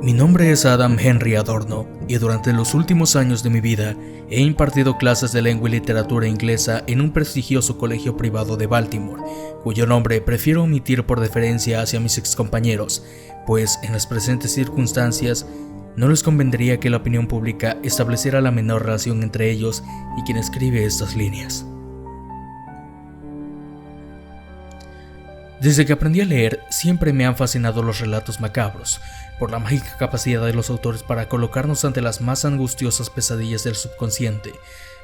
Mi nombre es Adam Henry Adorno y durante los últimos años de mi vida he impartido clases de lengua y literatura inglesa en un prestigioso colegio privado de Baltimore, cuyo nombre prefiero omitir por deferencia hacia mis excompañeros, pues en las presentes circunstancias no les convendría que la opinión pública estableciera la menor relación entre ellos y quien escribe estas líneas. Desde que aprendí a leer, siempre me han fascinado los relatos macabros, por la mágica capacidad de los autores para colocarnos ante las más angustiosas pesadillas del subconsciente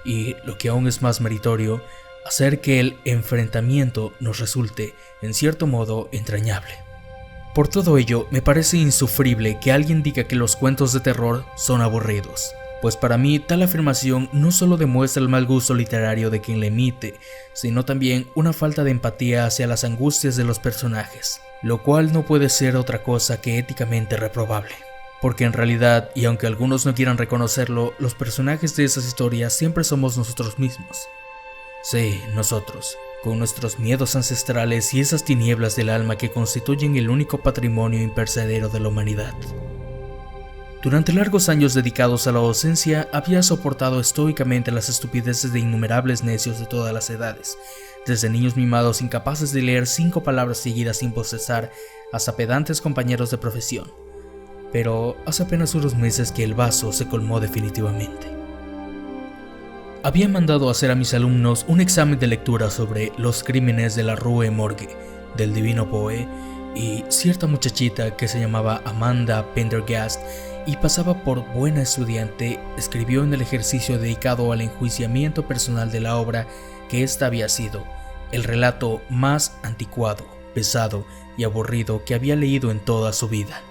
y, lo que aún es más meritorio, hacer que el enfrentamiento nos resulte, en cierto modo, entrañable. Por todo ello, me parece insufrible que alguien diga que los cuentos de terror son aburridos, pues para mí tal afirmación no solo demuestra el mal gusto literario de quien la emite, sino también una falta de empatía hacia las angustias de los personajes, lo cual no puede ser otra cosa que éticamente reprobable. Porque en realidad, y aunque algunos no quieran reconocerlo, los personajes de esas historias siempre somos nosotros mismos. Sí, nosotros, con nuestros miedos ancestrales y esas tinieblas del alma que constituyen el único patrimonio imperecedero de la humanidad. Durante largos años dedicados a la docencia, había soportado estoicamente las estupideces de innumerables necios de todas las edades, desde niños mimados incapaces de leer 5 palabras seguidas sin bostezar, hasta pedantes compañeros de profesión. Pero hace apenas unos meses que el vaso se colmó definitivamente. Había mandado hacer a mis alumnos un examen de lectura sobre Los crímenes de la Rue Morgue, del divino Poe, y cierta muchachita que se llamaba Amanda Pendergast y pasaba por buena estudiante, escribió en el ejercicio dedicado al enjuiciamiento personal de la obra que ésta había sido el relato más anticuado, pesado y aburrido que había leído en toda su vida.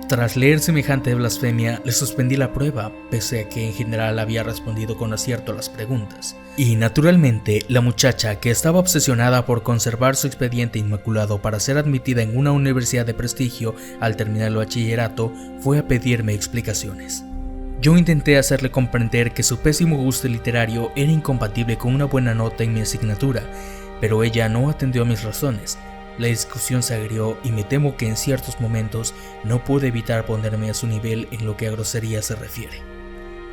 Tras leer semejante blasfemia, le suspendí la prueba, pese a que en general había respondido con acierto a las preguntas. Y naturalmente, la muchacha, que estaba obsesionada por conservar su expediente inmaculado para ser admitida en una universidad de prestigio al terminar el bachillerato, fue a pedirme explicaciones. Yo intenté hacerle comprender que su pésimo gusto literario era incompatible con una buena nota en mi asignatura, pero ella no atendió a mis razones. La discusión se agrió y me temo que en ciertos momentos no pude evitar ponerme a su nivel en lo que a grosería se refiere.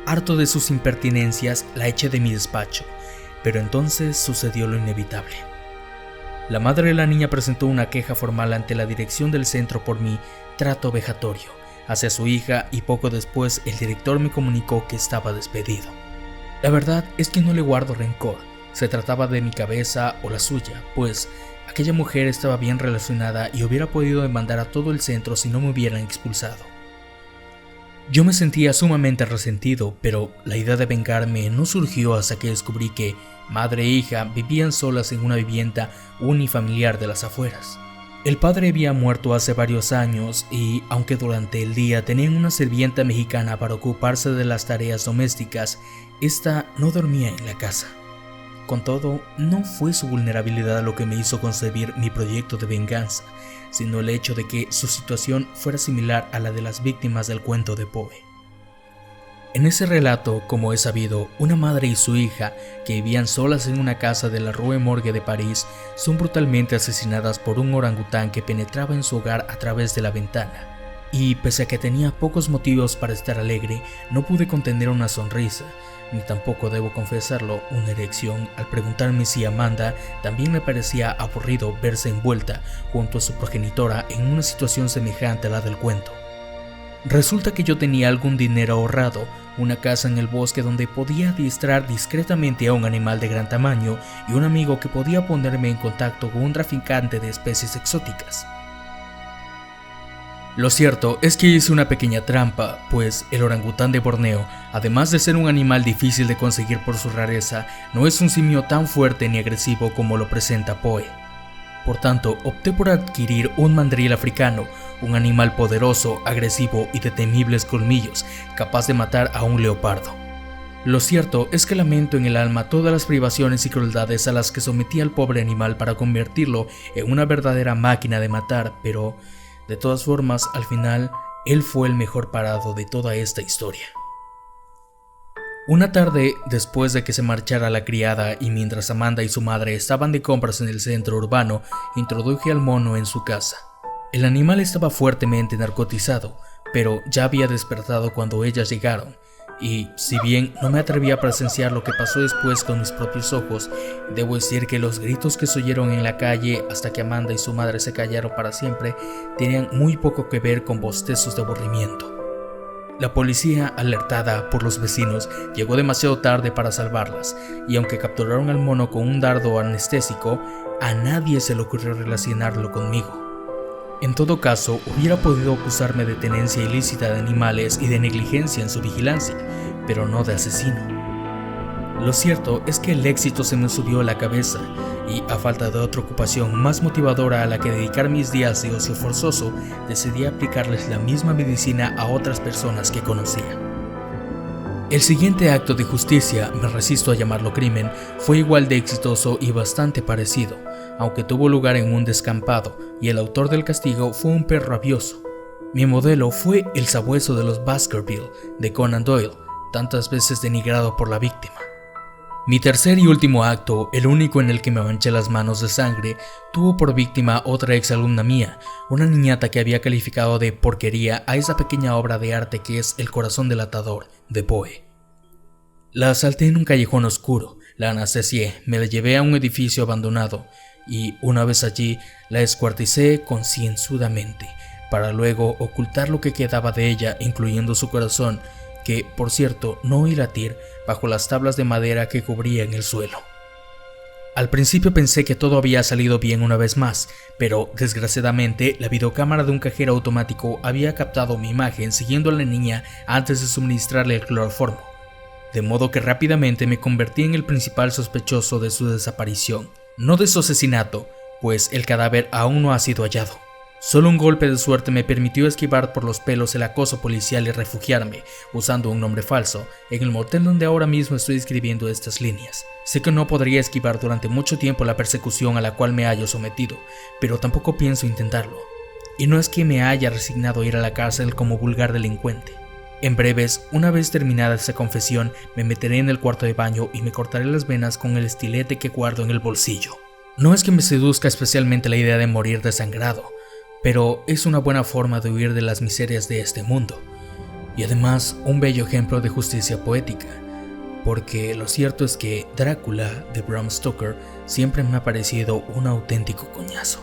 Harto de sus impertinencias, la eché de mi despacho, pero entonces sucedió lo inevitable. La madre de la niña presentó una queja formal ante la dirección del centro por mi trato vejatorio hacia su hija y poco después el director me comunicó que estaba despedido. La verdad es que no le guardo rencor, se trataba de mi cabeza o la suya, pues aquella mujer estaba bien relacionada y hubiera podido demandar a todo el centro si no me hubieran expulsado. Yo me sentía sumamente resentido, pero la idea de vengarme no surgió hasta que descubrí que madre e hija vivían solas en una vivienda unifamiliar de las afueras. El padre había muerto hace varios años y, aunque durante el día tenían una sirvienta mexicana para ocuparse de las tareas domésticas, esta no dormía en la casa. Con todo, no fue su vulnerabilidad lo que me hizo concebir mi proyecto de venganza, sino el hecho de que su situación fuera similar a la de las víctimas del cuento de Poe. En ese relato, como es sabido, una madre y su hija, que vivían solas en una casa de la Rue Morgue de París, son brutalmente asesinadas por un orangután que penetraba en su hogar a través de la ventana. Y pese a que tenía pocos motivos para estar alegre, no pude contener una sonrisa, ni tampoco, debo confesarlo, una erección al preguntarme si a Amanda también le parecía aburrido verse envuelta junto a su progenitora en una situación semejante a la del cuento. Resulta que yo tenía algún dinero ahorrado, una casa en el bosque donde podía adiestrar discretamente a un animal de gran tamaño y un amigo que podía ponerme en contacto con un traficante de especies exóticas. Lo cierto es que hice una pequeña trampa, pues el orangután de Borneo, además de ser un animal difícil de conseguir por su rareza, no es un simio tan fuerte ni agresivo como lo presenta Poe. Por tanto, opté por adquirir un mandril africano, un animal poderoso, agresivo y de temibles colmillos, capaz de matar a un leopardo. Lo cierto es que lamento en el alma todas las privaciones y crueldades a las que sometí al pobre animal para convertirlo en una verdadera máquina de matar, pero de todas formas, al final, él fue el mejor parado de toda esta historia. Una tarde, después de que se marchara la criada y mientras Amanda y su madre estaban de compras en el centro urbano, introduje al mono en su casa. El animal estaba fuertemente narcotizado, pero ya había despertado cuando ellas llegaron, y si bien no me atreví a presenciar lo que pasó después con mis propios ojos, debo decir que los gritos que se oyeron en la calle hasta que Amanda y su madre se callaron para siempre tenían muy poco que ver con bostezos de aburrimiento. La policía, alertada por los vecinos, llegó demasiado tarde para salvarlas, y aunque capturaron al mono con un dardo anestésico, a nadie se le ocurrió relacionarlo conmigo. En todo caso, hubiera podido acusarme de tenencia ilícita de animales y de negligencia en su vigilancia, pero no de asesino. Lo cierto es que el éxito se me subió a la cabeza, y a falta de otra ocupación más motivadora a la que dedicar mis días de ocio forzoso, decidí aplicarles la misma medicina a otras personas que conocía. El siguiente acto de justicia, me resisto a llamarlo crimen, fue igual de exitoso y bastante parecido, aunque tuvo lugar en un descampado, y el autor del castigo fue un perro rabioso. Mi modelo fue el sabueso de los Baskerville, de Conan Doyle, tantas veces denigrado por la víctima. Mi tercer y último acto, el único en el que me manché las manos de sangre, tuvo por víctima otra exalumna mía, una niñata que había calificado de porquería a esa pequeña obra de arte que es El corazón del atador, de Poe. La asalté en un callejón oscuro, la anestesié, me la llevé a un edificio abandonado y, una vez allí, la descuarticé concienzudamente, para luego ocultar lo que quedaba de ella, incluyendo su corazón, que, por cierto, no oí latir, bajo las tablas de madera que cubrían el suelo. Al principio pensé que todo había salido bien una vez más, pero desgraciadamente la videocámara de un cajero automático había captado mi imagen siguiendo a la niña antes de suministrarle el cloroformo, de modo que rápidamente me convertí en el principal sospechoso de su desaparición, no de su asesinato, pues el cadáver aún no ha sido hallado. Solo un golpe de suerte me permitió esquivar por los pelos el acoso policial y refugiarme, usando un nombre falso, en el motel donde ahora mismo estoy escribiendo estas líneas. Sé que no podría esquivar durante mucho tiempo la persecución a la cual me hallo sometido, pero tampoco pienso intentarlo. Y no es que me haya resignado a ir a la cárcel como vulgar delincuente. En breves, una vez terminada esa confesión, me meteré en el cuarto de baño y me cortaré las venas con el estilete que guardo en el bolsillo. No es que me seduzca especialmente la idea de morir desangrado, pero es una buena forma de huir de las miserias de este mundo, y además un bello ejemplo de justicia poética, porque lo cierto es que Drácula de Bram Stoker siempre me ha parecido un auténtico coñazo.